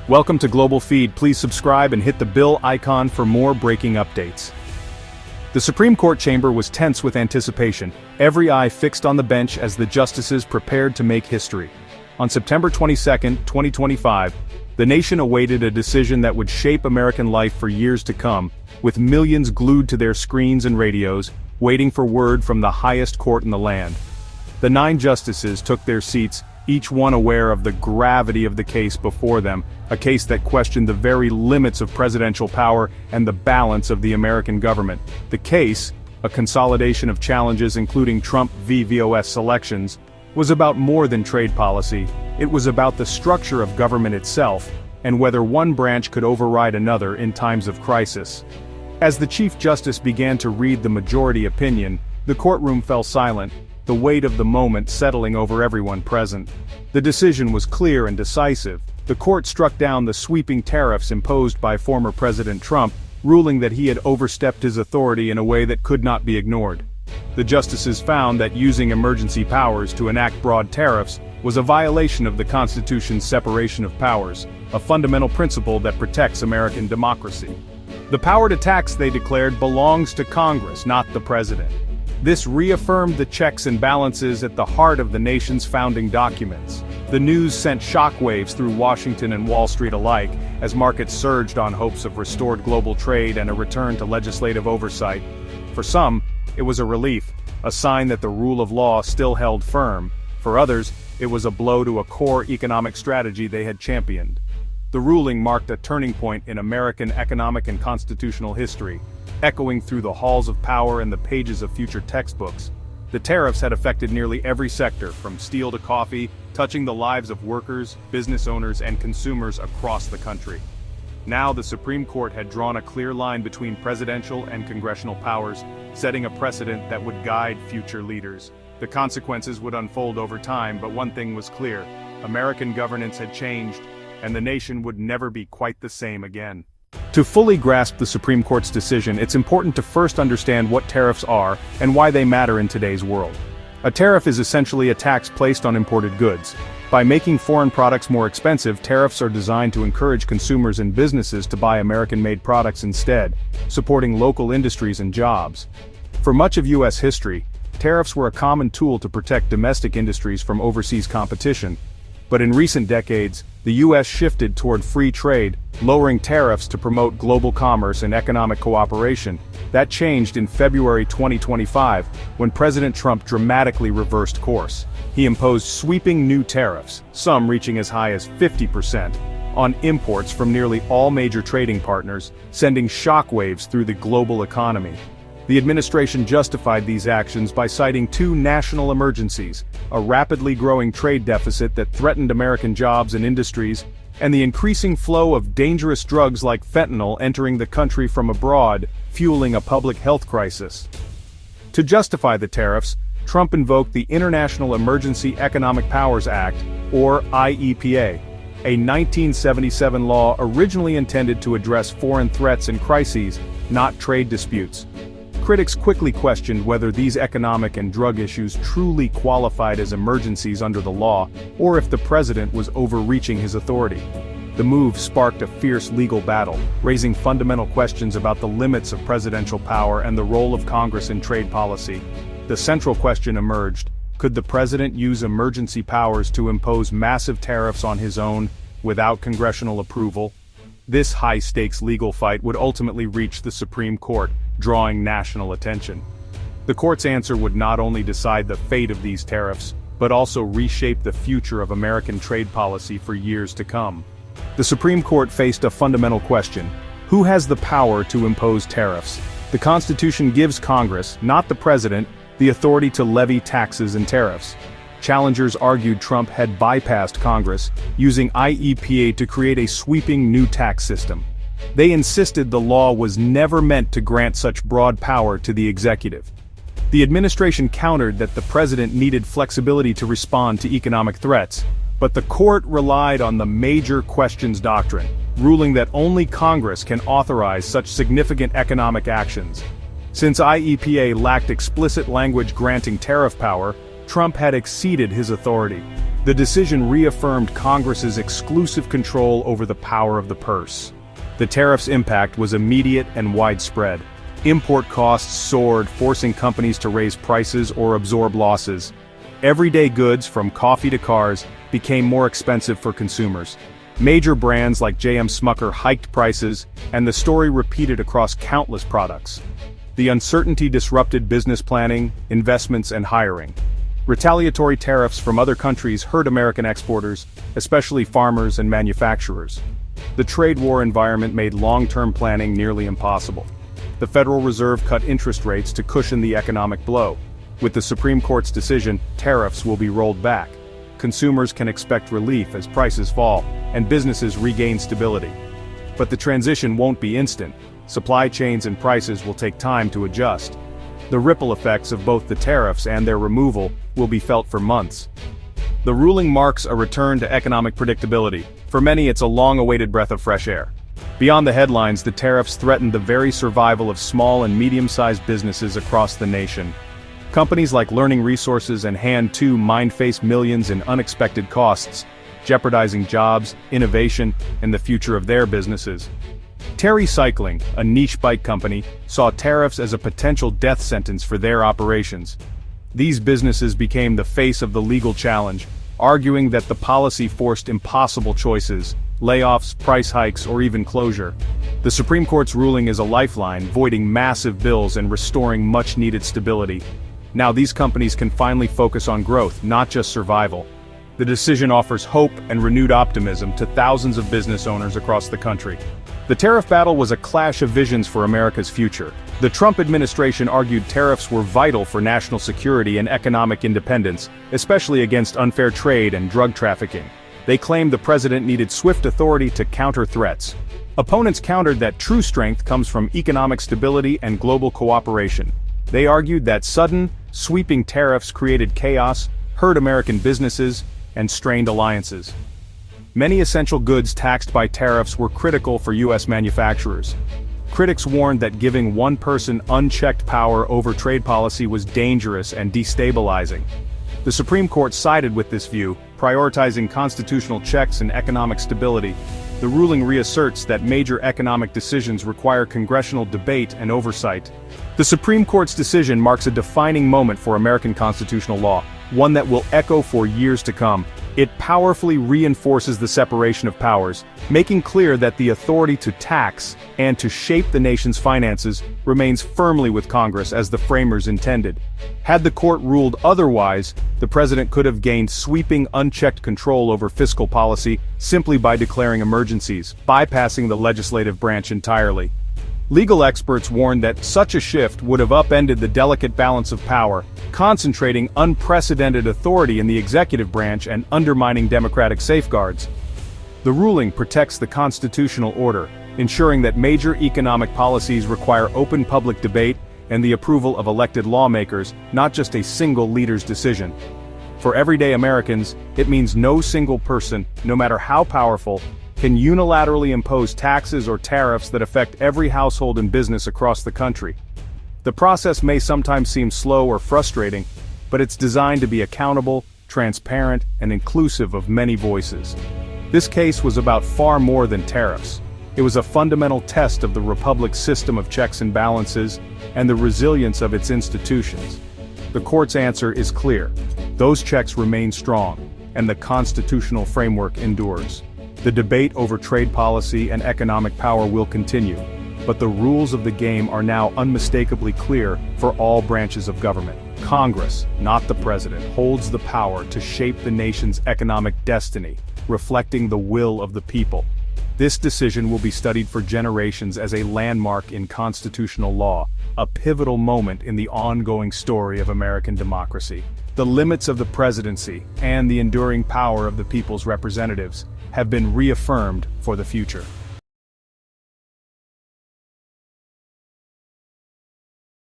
Welcome to Global Feed. Please subscribe and hit the bell icon for more breaking updates. The Supreme Court chamber was tense with anticipation, every eye fixed on the bench as the justices prepared to make history. On September 22, 2025, the nation awaited a decision that would shape American life for years to come, with millions glued to their screens and radios, waiting for word from the highest court in the land. The 9 justices took their seats, each one aware of the gravity of the case before them, a case that questioned the very limits of presidential power and the balance of the American government. The case, a consolidation of challenges including Trump v. VOS elections, was about more than trade policy. It was about the structure of government itself, and whether one branch could override another in times of crisis. As the Chief Justice began to read the majority opinion, the courtroom fell silent, the weight of the moment settling over everyone present. The decision was clear and decisive. The court struck down the sweeping tariffs imposed by former President Trump, ruling that he had overstepped his authority in a way that could not be ignored. The justices found that using emergency powers to enact broad tariffs was a violation of the Constitution's separation of powers, a fundamental principle that protects American democracy. The power to tax, they declared, belongs to Congress, not the president. This reaffirmed the checks and balances at the heart of the nation's founding documents. The news sent shockwaves through Washington and Wall Street alike, as markets surged on hopes of restored global trade and a return to legislative oversight. For some, it was a relief, a sign that the rule of law still held firm. For others, it was a blow to a core economic strategy they had championed. The ruling marked a turning point in American economic and constitutional history, echoing through the halls of power and the pages of future textbooks. The tariffs had affected nearly every sector, from steel to coffee, touching the lives of workers, business owners, and consumers across the country. Now the Supreme Court had drawn a clear line between presidential and congressional powers, setting a precedent that would guide future leaders. The consequences would unfold over time, but one thing was clear: American governance had changed, and the nation would never be quite the same again. To fully grasp the Supreme Court's decision, it's important to first understand what tariffs are and why they matter in today's world. A tariff is essentially a tax placed on imported goods. By making foreign products more expensive, tariffs are designed to encourage consumers and businesses to buy American-made products instead, supporting local industries and jobs. For much of U.S. history, tariffs were a common tool to protect domestic industries from overseas competition. But in recent decades, the U.S. shifted toward free trade, lowering tariffs to promote global commerce and economic cooperation. That changed in February 2025, when President Trump dramatically reversed course. He imposed sweeping new tariffs, some reaching as high as 50%, on imports from nearly all major trading partners, sending shockwaves through the global economy. The administration justified these actions by citing 2 national emergencies: a rapidly growing trade deficit that threatened American jobs and industries, and the increasing flow of dangerous drugs like fentanyl entering the country from abroad, fueling a public health crisis. To justify the tariffs, Trump invoked the International Emergency Economic Powers Act, or IEPA, a 1977 law originally intended to address foreign threats and crises, not trade disputes. Critics quickly questioned whether these economic and drug issues truly qualified as emergencies under the law, or if the president was overreaching his authority. The move sparked a fierce legal battle, raising fundamental questions about the limits of presidential power and the role of Congress in trade policy. The central question emerged: could the president use emergency powers to impose massive tariffs on his own, without congressional approval? This high-stakes legal fight would ultimately reach the Supreme Court, drawing national attention. The court's answer would not only decide the fate of these tariffs, but also reshape the future of American trade policy for years to come. The Supreme Court faced a fundamental question: who has the power to impose tariffs? The Constitution gives Congress, not the president, the authority to levy taxes and tariffs. Challengers argued Trump had bypassed Congress, using IEPA to create a sweeping new tax system. They insisted the law was never meant to grant such broad power to the executive. The administration countered that the president needed flexibility to respond to economic threats, but the court relied on the major questions doctrine, ruling that only Congress can authorize such significant economic actions. Since IEPA lacked explicit language granting tariff power, Trump had exceeded his authority. The decision reaffirmed Congress's exclusive control over the power of the purse. The tariff's impact was immediate and widespread. Import costs soared, forcing companies to raise prices or absorb losses. Everyday goods, from coffee to cars, became more expensive for consumers. Major brands like J.M. Smucker hiked prices, and the story repeated across countless products. The uncertainty disrupted business planning, investments, and hiring. Retaliatory tariffs from other countries hurt American exporters, especially farmers and manufacturers. The trade war environment made long-term planning nearly impossible. The Federal Reserve cut interest rates to cushion the economic blow. With the Supreme Court's decision, tariffs will be rolled back. Consumers can expect relief as prices fall, and businesses regain stability. But the transition won't be instant. Supply chains and prices will take time to adjust. The ripple effects of both the tariffs and their removal will be felt for months. The ruling marks a return to economic predictability. For many, it's a long-awaited breath of fresh air. Beyond the headlines, the tariffs threaten the very survival of small and medium-sized businesses across the nation. Companies like Learning Resources and Hand 2 Mind face millions in unexpected costs, jeopardizing jobs, innovation, and the future of their businesses. Tariffs, a niche bike company, saw tariffs as a potential death sentence for their operations. These businesses became the face of the legal challenge, arguing that the policy forced impossible choices: layoffs, price hikes, or even closure. The Supreme Court's ruling is a lifeline, voiding massive bills and restoring much-needed stability. Now these companies can finally focus on growth, not just survival. The decision offers hope and renewed optimism to thousands of business owners across the country. The tariff battle was a clash of visions for America's future. The Trump administration argued tariffs were vital for national security and economic independence, especially against unfair trade and drug trafficking. They claimed the president needed swift authority to counter threats. Opponents countered that true strength comes from economic stability and global cooperation. They argued that sudden, sweeping tariffs created chaos, hurt American businesses, and strained alliances. Many essential goods taxed by tariffs were critical for U.S. manufacturers. Critics warned that giving one person unchecked power over trade policy was dangerous and destabilizing. The Supreme Court sided with this view, prioritizing constitutional checks and economic stability. The ruling reasserts that major economic decisions require congressional debate and oversight. The Supreme Court's decision marks a defining moment for American constitutional law, one that will echo for years to come. It powerfully reinforces the separation of powers, making clear that the authority to tax and to shape the nation's finances remains firmly with Congress as the framers intended. Had the court ruled otherwise, the president could have gained sweeping, unchecked control over fiscal policy simply by declaring emergencies, bypassing the legislative branch entirely. Legal experts warned that such a shift would have upended the delicate balance of power, concentrating unprecedented authority in the executive branch and undermining democratic safeguards. The ruling protects the constitutional order, ensuring that major economic policies require open public debate and the approval of elected lawmakers, not just a single leader's decision. For everyday Americans, it means no single person, no matter how powerful, can unilaterally impose taxes or tariffs that affect every household and business across the country. The process may sometimes seem slow or frustrating, but it's designed to be accountable, transparent, and inclusive of many voices. This case was about far more than tariffs. It was a fundamental test of the republic's system of checks and balances and the resilience of its institutions. The court's answer is clear. Those checks remain strong, and the constitutional framework endures. The debate over trade policy and economic power will continue, but the rules of the game are now unmistakably clear for all branches of government. Congress, not the president, holds the power to shape the nation's economic destiny, reflecting the will of the people. This decision will be studied for generations as a landmark in constitutional law, a pivotal moment in the ongoing story of American democracy. The limits of the presidency and the enduring power of the people's representatives have been reaffirmed for the future.